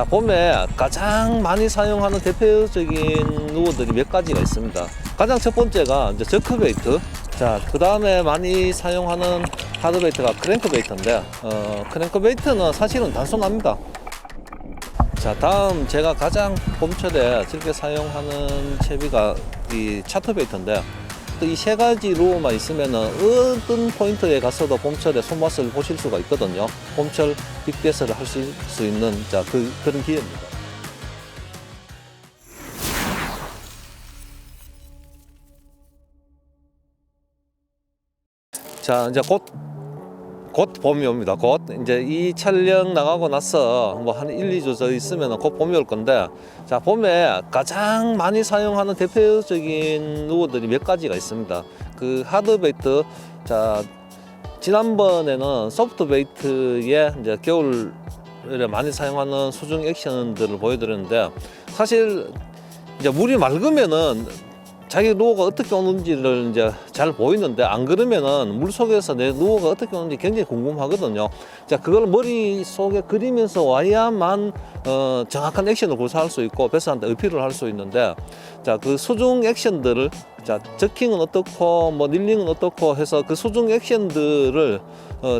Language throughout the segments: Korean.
자, 봄에 가장 많이 사용하는 대표적인 루어들이 몇 가지가 있습니다. 가장 첫 번째가 이제 저크베이트. 자, 그 다음에 많이 사용하는 하드베이트가 크랭크베이트인데, 크랭크베이트는 사실은 단순합니다. 자, 다음 제가 가장 봄철에 즐겨 사용하는 채비가 이 차트베이트인데, 이 세 가지 루어만 있으면 어떤 포인트에 가서도 봄철에 손맛을 보실 수가 있거든요. 봄철 빅베스를 하실 수 있는 그런 기회입니다. 자, 이제 곧 봄이 옵니다. 곧 이제 이 촬영 나가고 나서 뭐 한 1, 2주 더 있으면 곧 봄이 올 건데, 자, 봄에 가장 많이 사용하는 대표적인 루어들이 몇 가지가 있습니다. 그 하드베이트, 자, 지난번에는 소프트베이트에 이제 겨울에 많이 사용하는 수중 액션들을 보여드렸는데, 사실 이제 물이 맑으면은 자기 루어가 어떻게 오는지를 이제 잘 보이는데, 안 그러면은 물 속에서 내 루어가 어떻게 오는지 굉장히 궁금하거든요. 자, 그걸 머릿속에 그리면서 와야만 정확한 액션을 구사할 수 있고 베스한테 어필을 할 수 있는데, 자, 그 수중 액션들을, 자, 저킹은 어떻고 뭐 닐링은 어떻고 해서 그 수중 액션들을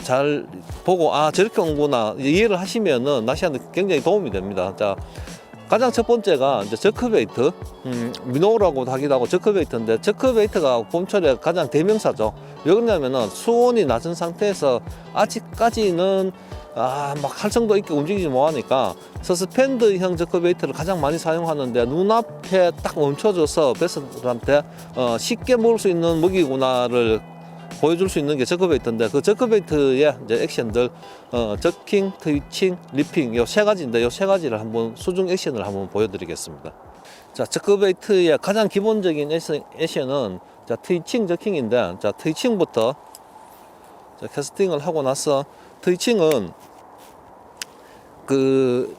잘 보고, 아, 저렇게 오는구나 이해를 하시면은 낚시하는 데 굉장히 도움이 됩니다. 자, 가장 첫 번째가 이제 저크베이트, 미노라고도 하기도 하고 저크베이트인데, 저크베이트가 봄철에 가장 대명사죠. 왜 그러냐면은 수온이 낮은 상태에서 아직까지는 막 활성도 있게 움직이지 못하니까 서스펜드형 저크베이트를 가장 많이 사용하는데, 눈앞에 딱 멈춰줘서 베스들한테 쉽게 먹을 수 있는 먹이구나를 보여줄 수 있는 게 저크베이트인데, 그 저크베이트의 이제 액션들, 저킹, 트위칭, 리핑, 요 세 가지인데, 요 세 가지를 한번 수중 액션을 한번 보여드리겠습니다. 자, 저크베이트의 가장 기본적인 액션은 자, 트위칭, 저킹인데, 자, 트위칭부터 자, 캐스팅을 하고 나서, 트위칭은 그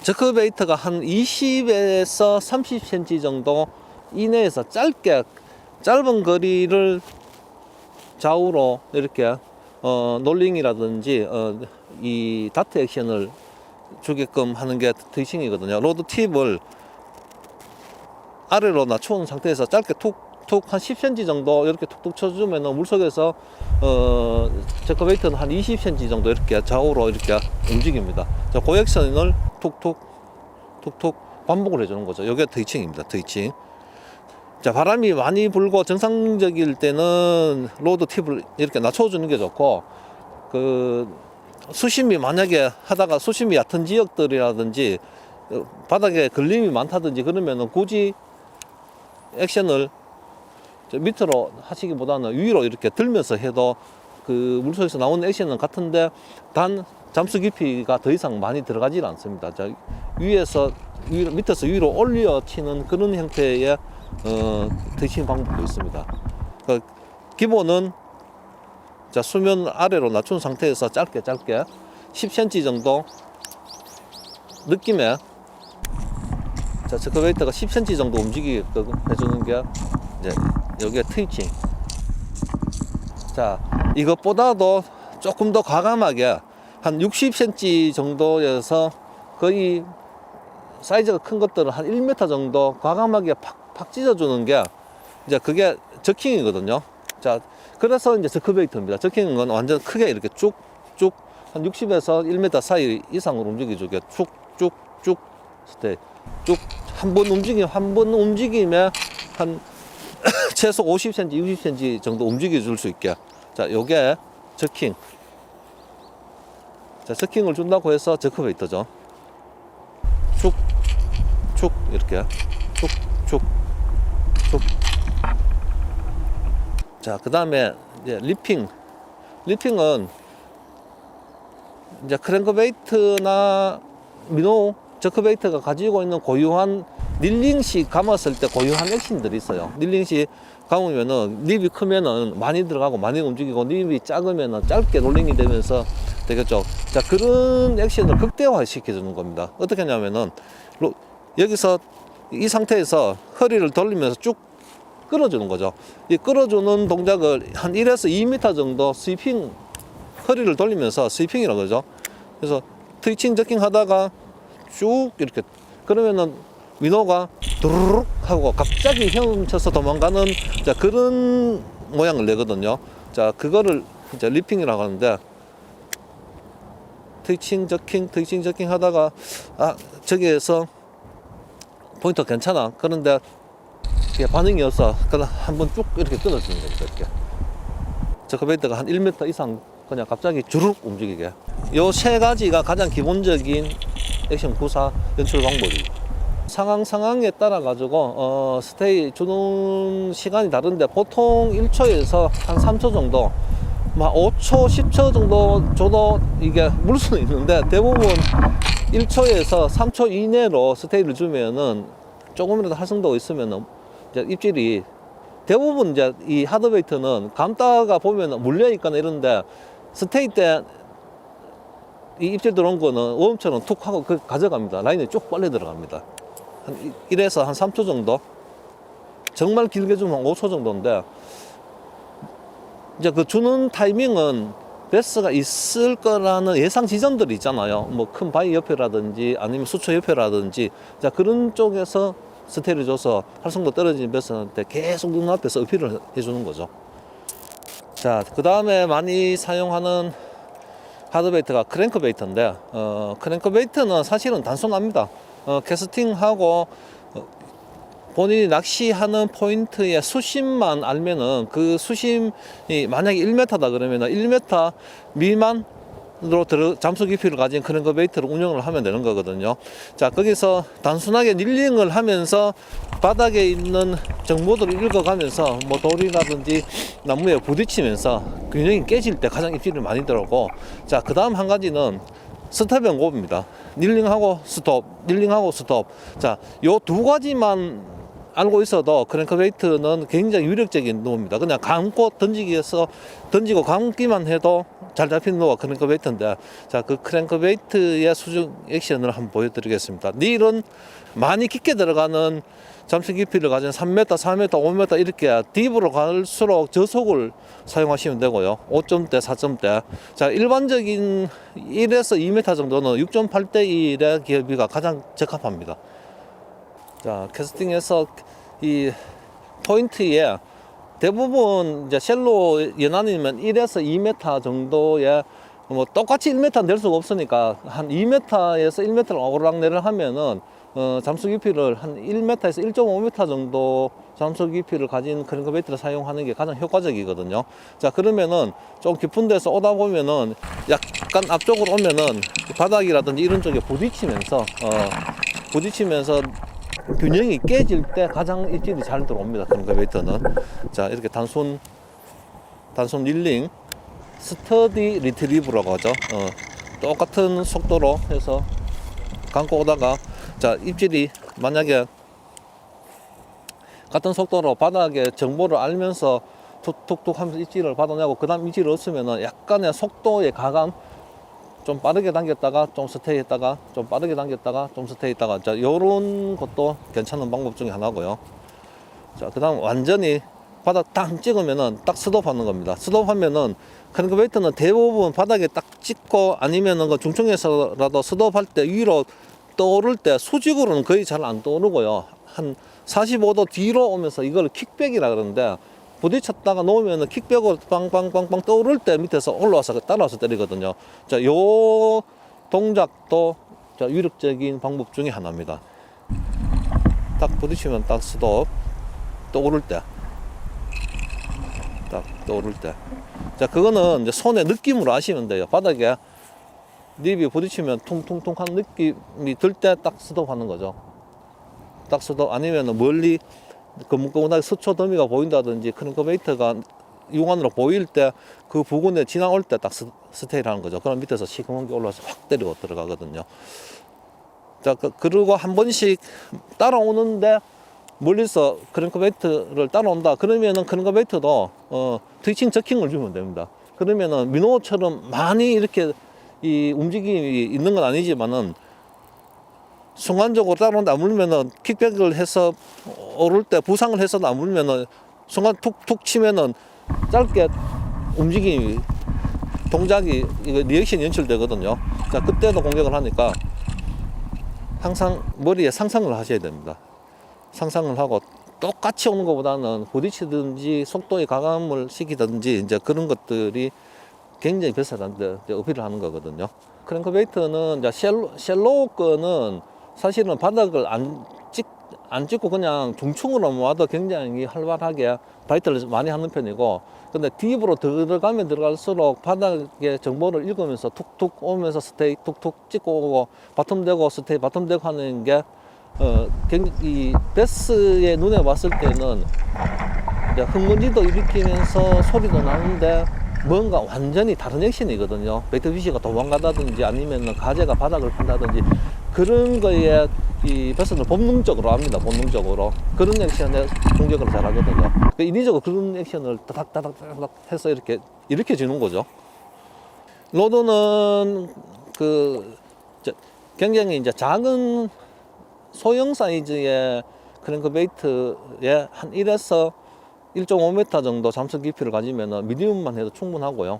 저크베이트가 한 20에서 30cm 정도 이내에서 짧은 거리를 좌우로 이렇게 놀링이라든지 이 다트 액션을 주게끔 하는 게 트위칭이거든요. 로드 팁을 아래로 낮춰온 상태에서 짧게 툭툭 한 10cm 정도 이렇게 툭툭 쳐주면 물속에서 저크베이트는 한 20cm 정도 이렇게 좌우로 이렇게 움직입니다. 자, 그 액션을 툭툭 툭툭 반복을 해주는 거죠. 이게 트위칭입니다. 트위칭. 자, 바람이 많이 불고 정상적일 때는 로드 팁을 이렇게 낮춰주는 게 좋고, 그 수심이 만약에 하다가 수심이 얕은 지역들이라든지 바닥에 걸림이 많다든지 그러면은 굳이 액션을 밑으로 하시기보다는 위로 이렇게 들면서 해도 그 물속에서 나오는 액션은 같은데, 단 잠수 깊이가 더 이상 많이 들어가질 않습니다. 자, 밑에서 위로 올려 치는 그런 형태의 트위칭 방법도 있습니다. 그러니까 기본은 자, 수면 아래로 낮춘 상태에서 짧게 10cm 정도 느낌에, 자, 저크베이트가 10cm 정도 움직이게끔 해주는 게 이제 여기에 트위칭. 자, 이것보다도 조금 더 과감하게 한 60cm 정도에서 거의 사이즈가 큰 것들은 한 1m 정도 과감하게 팍 찢어주는 게 이제 그게 저킹이거든요. 자, 그래서 이제 저크베이트입니다. 저킹은 건 완전 크게 이렇게 쭉쭉 한 60에서 1m 사이 이상으로 움직여주게 쭉쭉쭉 쭉 한 번 움직임에 한 최소 50cm, 60cm 정도 움직여줄 수 있게. 자, 요게 저킹. 자, 저킹을 준다고 해서 저크베이트죠. 쭉 이렇게 쭉. 자, 그 다음에 이제 리핑은 이제 크랭크베이트나 미노 저크베이트가 가지고 있는 고유한 닐링시 감았을 때 고유한 액션들이 있어요. 닐링시 감으면은 닙이 크면은 많이 들어가고 많이 움직이고, 닙이 작으면은 짧게 롤링이 되면서 되겠죠. 자, 그런 액션을 극대화 시켜주는 겁니다. 어떻게 하냐면은 여기서 이 상태에서 허리를 돌리면서 쭉 끌어주는 거죠. 이 끌어주는 동작을 한 1에서 2m 정도 허리를 돌리면서 스위핑이라고 그러죠. 그래서 트위칭 저킹 하다가 쭉 이렇게 그러면은 민호가 두루룩 하고 갑자기 헤엄쳐서 도망가는 자 그런 모양을 내거든요. 자 그거를 이제 리핑이라고 하는데 트위칭 저킹 하다가 아 저기에서 포인터 괜찮아. 그런데 반응이 없어. 그럼 한번 쭉 이렇게 끊어주는 거죠. 이렇게 저크베이트가 한 1m 이상 그냥 갑자기 주룩 움직이게. 요 세 가지가 가장 기본적인 액션 구사 연출 방법이. 상황에 따라 가지고 스테이 주는 시간이 다른데 보통 1초에서 한 3초 정도, 막 5초, 10초 정도 줘도 이게 물 수는 있는데 대부분 1초에서 3초 이내로 스테이를 주면은 조금이라도 활성도가 있으면은 이제 입질이 대부분 이제 이 하드베이트는 감다가 보면 물려 있거나 이런데 스테이 때 이 입질 들어온 거는 웜처럼 툭 하고 그 가져갑니다. 라인이 쭉 빨려 들어갑니다. 한 1에서 한 3초 정도, 정말 길게 주면 한 5초 정도인데 이제 그 주는 타이밍은 베스가 있을 거라는 예상 지점들이 있잖아요. 뭐 큰 바위 옆에라든지 아니면 수초 옆에라든지 자 그런 쪽에서 스테이를 줘서 활성도 떨어진 베스한테 계속 눈앞에서 어필을 해주는 거죠. 자, 그 다음에 많이 사용하는 하드베이트가 크랭크베이트인데 크랭크베이트는 사실은 단순합니다. 캐스팅하고 본인이 낚시하는 포인트의 수심만 알면은 그 수심이 만약에 1m다 그러면 1m 미만으로 잠수 깊이를 가진 크랭크베이트를 운영을 하면 되는 거거든요. 자, 거기서 단순하게 닐링을 하면서 바닥에 있는 정보들을 읽어가면서 뭐 돌이라든지 나무에 부딪히면서 균형이 깨질 때 가장 입질이 많이 들어오고, 자, 그 다음 한 가지는 스톱 앤 고입니다. 닐링하고 스톱, 닐링하고 스톱. 자, 요 두 가지만 알고 있어도 크랭크베이트는 굉장히 위력적인 노입니다. 그냥 감고 던지기 위해서 던지고 감기만 해도 잘 잡히는 노가 크랭크베이트인데, 자, 그 크랭크베이트의 수중 액션을 한번 보여드리겠습니다. 닐은 많이 깊게 들어가는 잠수 깊이를 가진 3m, 4m, 5m 이렇게 딥으로 갈수록 저속을 사용하시면 되고요. 5점대, 4점대. 자, 일반적인 1에서 2m 정도는 6.8대 1의 기업이가 가장 적합합니다. 자, 캐스팅에서 이 포인트에 대부분 이제 쉘로 연안이면 1에서 2m 정도의 뭐 똑같이 1m는 될 수가 없으니까 한 2m에서 1m를 오르락내리락 하면은 잠수 깊이를 한 1m에서 1.5m 정도 잠수 깊이를 가진 크랭크베이트를 사용하는 게 가장 효과적이거든요. 자, 그러면은 좀 깊은 데서 오다 보면은 약간 앞쪽으로 오면은 바닥이라든지 이런 쪽에 부딪히면서 균형이 깨질 때 가장 입질이 잘 들어옵니다. 크랭크베이트는. 자, 이렇게 단순 릴링 스터디 리트리브라고 하죠. 똑같은 속도로 해서 감고 오다가, 자, 입질이 만약에 같은 속도로 바닥에 정보를 알면서 툭툭툭 하면서 입질을 받아내고 그 다음 입질이 없으면은 약간의 속도의 가감, 좀 빠르게 당겼다가 좀 스테이 했다가 좀 빠르게 당겼다가 좀 스테이 했다가, 자, 요런 것도 괜찮은 방법 중에 하나고요. 자, 그 다음 완전히 바닥 딱 찍으면은 딱 스톱하는 겁니다. 스톱하면은 크랭크베이트는 대부분 바닥에 딱 찍고 아니면은 그 중층에서라도 스톱할 때 위로 떠오를 때 수직으로는 거의 잘 안 떠오르고요. 한 45도 뒤로 오면서 이걸 킥백이라 그러는데, 부딪혔다가 놓으면은 킥백으로 빵빵빵빵 떠오를 때 밑에서 올라와서 따라와서 때리거든요. 자, 요 동작도 자, 위력적인 방법 중에 하나입니다. 딱 부딪히면 딱 스톱, 떠오를 때. 딱 떠오를 때. 자, 그거는 이제 손의 느낌으로 아시면 돼요. 바닥에 립이 부딪히면 퉁퉁퉁 하는 느낌이 들 때 딱 스톱하는 거죠. 딱 스톱. 아니면 멀리 거뭇거뭇하게 수초 더미가 보인다든지 크랭크베이트가 육안으로 보일 때 그 부근에 지나올 때 딱 스테이를 하는 거죠. 그럼 밑에서 시커먼 게 올라와서 확 때리고 들어가거든요. 자, 그리고 한 번씩 따라오는데 멀리서 크랭크베이트를 따라온다 그러면은 크랭크베이트도 트위칭 저킹을 주면 됩니다. 그러면은 민호처럼 많이 이렇게 이 움직임이 있는 건 아니지만은 순간적으로 따라온다 안 물면은 킥백을 해서 오를 때 부상을 해서도 안 물면은 순간 툭툭 치면은 짧게 움직임이 동작이 이거 리액션 연출되거든요. 자, 그때도 공격을 하니까 항상 머리에 상상을 하셔야 됩니다. 상상을 하고 똑같이 오는 것보다는 부딪히든지 속도에 가감을 시키든지 이제 그런 것들이 굉장히 비슷한데 어필을 하는 거거든요. 크랭크베이트는 이제 쉘로우 거는 사실은 바닥을 안 찍고 그냥 중충으로 와도 굉장히 활발하게 바이트를 많이 하는 편이고, 근데 딥으로 들어가면 들어갈수록 바닥의 정보를 읽으면서 툭툭 오면서 스테이 툭툭 찍고 오고 바텀 되고 스테이 바텀 되고 하는 게 이 베스의 눈에 봤을 때는 이제 흥분지도 일으키면서 소리도 나는데 뭔가 완전히 다른 액션이거든요. 베이트피쉬가 도망가다든지 아니면 가재가 바닥을 판다든지 그런 거에 이 베스는 본능적으로 합니다. 본능적으로 그런 액션에 공격을 잘하거든요. 그러니까 인위적으로 그런 액션을 따닥따닥 해서 이렇게 주는 거죠. 로드는 굉장히 이제 작은 소형 사이즈의 크랭크베이트에 한 1에서 1.5m 정도 잠수 깊이를 가지면 미디움만 해도 충분하고요.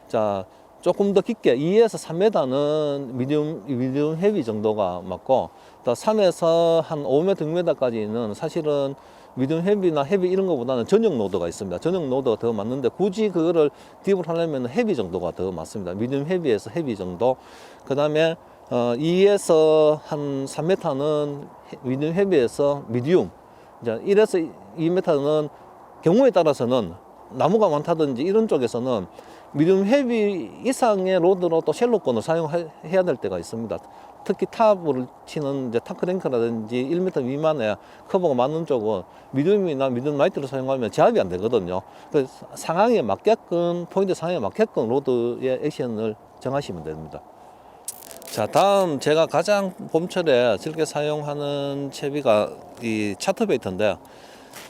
자, 조금 더 깊게 2에서 3m는 미디움 헤비 정도가 맞고, 또 3에서 한 5m, 6m까지는 사실은 미디움 헤비나 헤비 이런 것보다는 전용 노드가 있습니다. 전용 노드가 더 맞는데 굳이 그거를 딥을 하려면 헤비 정도가 더 맞습니다. 미디움 헤비에서 헤비 정도. 그 다음에 2에서 한 3m는 미디움 헤비에서 미디움. 이제 1에서 2m는 경우에 따라서는 나무가 많다든지 이런 쪽에서는 미디움 헤비 이상의 로드로 또 쉘로권을 사용해야 될 때가 있습니다. 특히 탑을 치는 이제 탑크랭크라든지 1m 미만의 커버가 많은 쪽은 미디움이나 미디움 라이트를 사용하면 제압이 안 되거든요. 그 상황에 맞게끔, 포인트 상황에 맞게끔 로드의 액션을 정하시면 됩니다. 자, 다음 제가 가장 봄철에 즐겨 사용하는 채비가 이 차트베이트인데,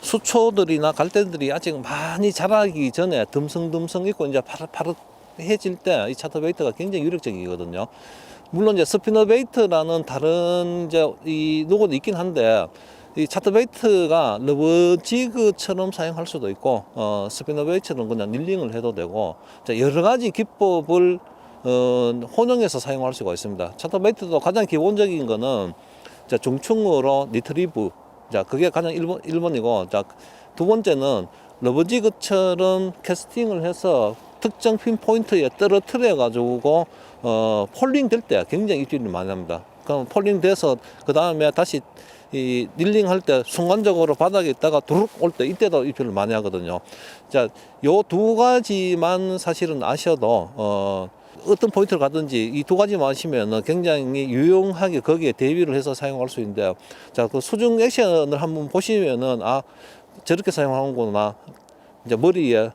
수초들이나 갈대들이 아직 많이 자라기 전에 듬성듬성 있고 이제 파릇파릇해질 때 이 차트베이트가 굉장히 유력적이거든요. 물론 이제 스피너베이트라는 다른 이제 이 노고도 있긴 한데, 이 차트베이트가 러브지그처럼 사용할 수도 있고, 스피너베이트는 그냥 닐링을 해도 되고, 여러 가지 기법을 혼용해서 사용할 수가 있습니다. 차트베이트도 가장 기본적인 거는 중충으로 리트리브, 자, 그게 가장 1번이고, 자, 두 번째는 러브지그처럼 캐스팅을 해서 특정 핀 포인트에 떨어뜨려 가지고 폴링 될 때 굉장히 입질을 많이 합니다. 그럼 폴링 돼서 그 다음에 다시 이 닐링 할 때 순간적으로 바닥에 있다가 두룩 올 때 이때도 입질을 많이 하거든요. 자, 요 두 가지만 사실은 아셔도 어떤 포인트를 가든지 이 두 가지만 하시면 굉장히 유용하게 거기에 대비를 해서 사용할 수 있는데요. 자, 그 수중 액션을 한번 보시면은, 아, 저렇게 사용하는구나. 이제 머리에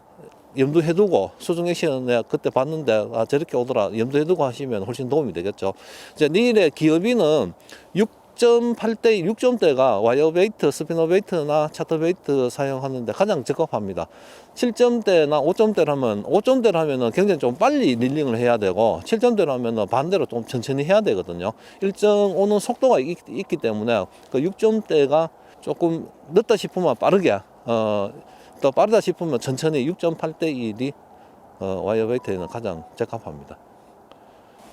염두해두고 수중 액션에 그때 봤는데, 아, 저렇게 오더라. 염두해두고 하시면 훨씬 도움이 되겠죠. 이제 닐의 기어비는 6.8대 6점대가 와이어베이트, 스피너베이트나 차트베이트 사용하는데 가장 적합합니다. 7점대나 5점대를 하면은 굉장히 좀 빨리 닐링을 해야 되고, 7점대를 하면은 반대로 좀 천천히 해야 되거든요. 일정 오는 속도가 있기 때문에 그 6점대가 조금 늦다 싶으면 빠르게, 또 빠르다 싶으면 천천히 6.8대 1이 와이어베이트에는 가장 적합합니다.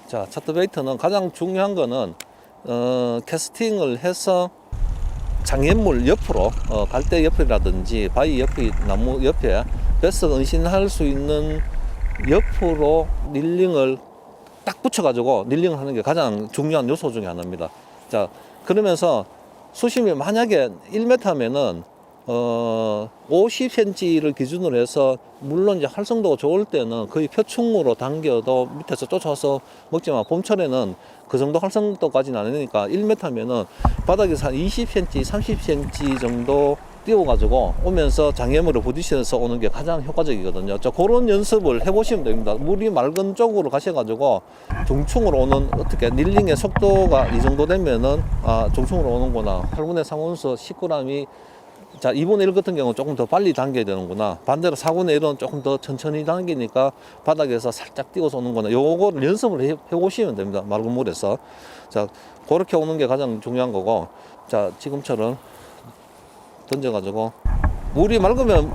자, 차트베이트는 가장 중요한 거는 캐스팅을 해서 장애물 옆으로, 갈대 옆이라든지 바위 옆이, 나무 옆에 베스가 은신할 수 있는 옆으로 닐링을 딱 붙여가지고 닐링을 하는 게 가장 중요한 요소 중에 하나입니다. 자, 그러면서 수심이 만약에 1m면은 50cm를 기준으로 해서, 물론 이제 활성도가 좋을 때는 거의 표충으로 당겨도 밑에서 쫓아와서 먹지만, 봄철에는 그 정도 활성도까지는 아니니까 1m면은 바닥에서 한 20cm, 30cm 정도 띄워가지고 오면서 장애물을 부딪혀서 오는 게 가장 효과적이거든요. 자, 그런 연습을 해보시면 됩니다. 물이 맑은 쪽으로 가셔가지고 중충으로 오는, 어떻게 닐링의 속도가 이 정도 되면은, 아, 중충으로 오는구나. 8분의 3온수 10g이, 자, 2분의 1 같은 경우는 조금 더 빨리 당겨야 되는구나. 반대로 4분의 1은 조금 더 천천히 당기니까 바닥에서 살짝 띄워서 오는구나. 요거를 연습을 해보시면 됩니다. 맑은 물에서. 자, 그렇게 오는 게 가장 중요한 거고, 자, 지금처럼 던져가지고, 물이 맑으면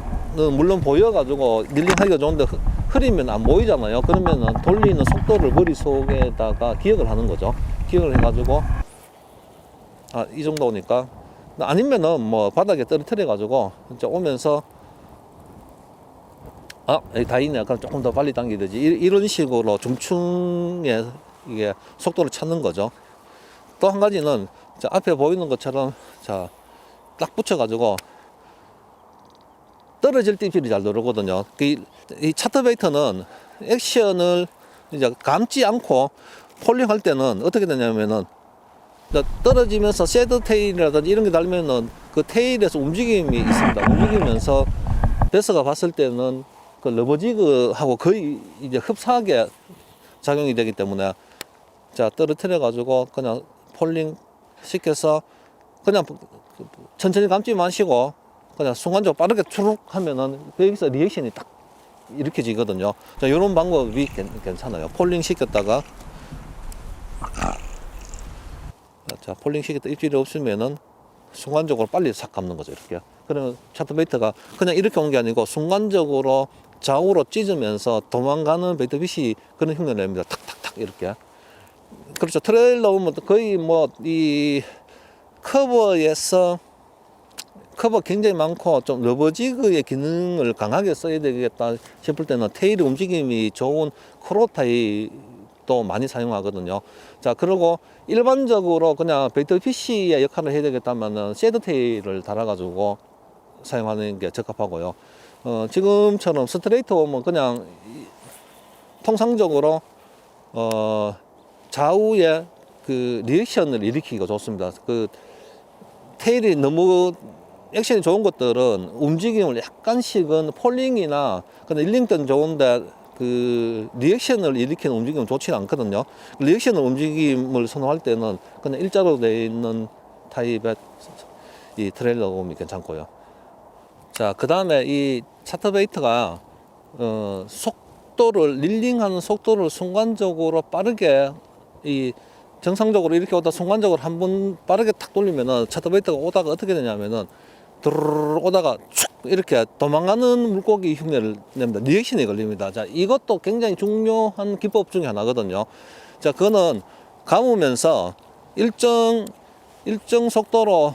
물론 보여가지고 닐링하기가 좋은데 흐리면 안 보이잖아요. 그러면은 돌리는 속도를 머릿속에다가 기억을 하는 거죠. 기억을 해가지고 이 정도 오니까. 아니면은 뭐 바닥에 떨어뜨려 가지고 이제 오면서 여기 다 있네. 그럼 조금 더 빨리 당기야 되지. 이런 식으로 중충에 이게 속도를 찾는 거죠. 또 한 가지는 자, 앞에 보이는 것처럼 자, 딱 붙여가지고 떨어질 때 입질이 잘 들어오거든요. 이 차트베이터는 액션을 이제 감지 않고 폴링 할 때는 어떻게 되냐면은 떨어지면서 섀도우 테일이라든지 이런 게 달면은 그 테일에서 움직임이 있습니다. 움직이면서 베스가 봤을 때는 그 러버지그하고 거의 이제 흡사하게 작용이 되기 때문에 자, 떨어뜨려 가지고 그냥 폴링 시켜서 그냥 천천히 감지 마시고 그냥 순간적으로 빠르게 추룩 하면은 여기서 리액션이 딱 일으켜지거든요. 자, 이런 방법이 괜찮아요. 폴링 시켰다가 자, 폴링 시켰다 입질이 없으면은 순간적으로 빨리 싹 감는 거죠. 이렇게. 그러면 차트베이트가 그냥 이렇게 온 게 아니고 순간적으로 좌우로 찢으면서 도망가는 베이트빛이 그런 흉내를 냅니다. 탁탁탁 이렇게. 그렇죠. 트레일러 보면 거의 뭐 이 커버에서 커버 굉장히 많고 좀 러버지그의 기능을 강하게 써야 되겠다 싶을 때는 테일 움직임이 좋은 크로타이도 많이 사용하거든요. 자, 그리고 일반적으로 그냥 베이트피쉬의 역할을 해야 되겠다면은 섀도우 테일을 달아가지고 사용하는 게 적합하고요. 지금처럼 스트레이트 오면 그냥 통상적으로 좌우에 그 리액션을 일으키기가 좋습니다. 그 테일이 너무 액션이 좋은 것들은 움직임을 약간씩은 폴링이나 그냥 일링턴 좋은데 그 리액션을 일으키는 움직임은 좋지 않거든요. 리액션을 움직임을 선호할 때는 그냥 일자로 되어 있는 타입의 이 트레일러 곰이 괜찮고요. 자, 그 다음에 이 차트베이트가 속도를 릴링하는 속도를 순간적으로 빠르게 이 정상적으로 이렇게 오다 순간적으로 한번 빠르게 탁 돌리면은 차트베이트가 오다가 어떻게 되냐면은 드르르 오다가 쭉 이렇게 도망가는 물고기 흉내를 냅니다. 리액션이 걸립니다. 자, 이것도 굉장히 중요한 기법 중에 하나거든요. 자, 그거는 감으면서 일정 속도로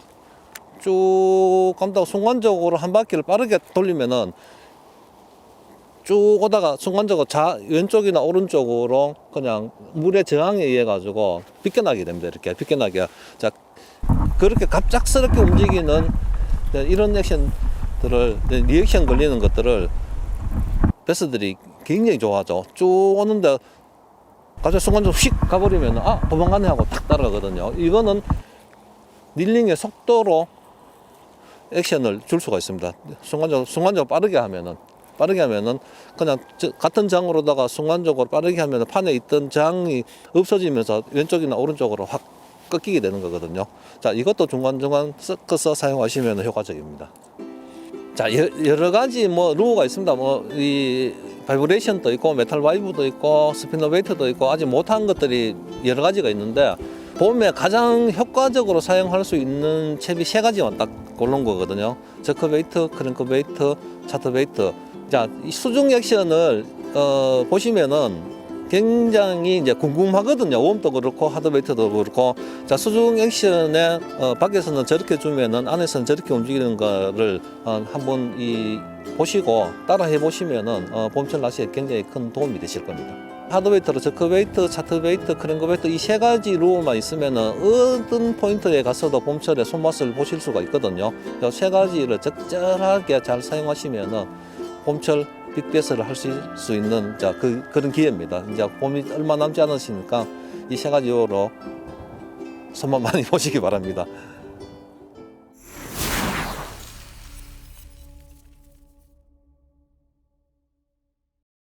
쭉 감다가 순간적으로 한 바퀴를 빠르게 돌리면은 쭉 오다가 순간적으로 왼쪽이나 오른쪽으로 그냥 물의 저항에 의해 가지고 비껴나게 됩니다. 이렇게 비껴나게. 자, 그렇게 갑작스럽게 움직이는 이런 액션들을 리액션 걸리는 것들을 베스들이 굉장히 좋아하죠. 쭉 오는데 갑자기 순간적으로 휙 가버리면 도망가네 하고 탁 따라가거든요. 이거는 릴링의 속도로 액션을 줄 수가 있습니다. 순간적으로 빠르게 하면은 그냥 같은 장으로다가 순간적으로 빠르게 하면 판에 있던 장이 없어지면서 왼쪽이나 오른쪽으로 확 꺾이게 되는 거거든요. 자, 이것도 중간중간 섞어서 사용하시면 효과적입니다. 자, 여러 가지 뭐 루어가 있습니다. 뭐 이 바이브레이션도 있고 메탈 바이브도 있고 스피너베이트도 있고 아직 못한 것들이 여러 가지가 있는데 봄에 가장 효과적으로 사용할 수 있는 채비 세 가지만 딱 고른 거거든요. 저크베이트, 크랭크베이트, 차트베이트. 자, 이 수중 액션을 보시면은 굉장히 이제 궁금하거든요. 웜도 그렇고 하드베이트도 그렇고. 자, 수중 액션에 밖에서는 저렇게 주면은 안에서는 저렇게 움직이는 거를 한번 보시고 따라 해 보시면은 봄철 낚시에 굉장히 큰 도움이 되실 겁니다. 하드베이트로 저크베이트, 차트베이트, 크랭크베이트 이 세 가지 루어만 있으면은 어떤 포인트에 가서도 봄철에 손맛을 보실 수가 있거든요. 이 세 가지를 적절하게 잘 사용하시면은 봄철 빅베스를 할 수 있는 그런 기회입니다. 이제 봄이 얼마 남지 않으시니까 이 세 가지로 손만 많이 보시기 바랍니다.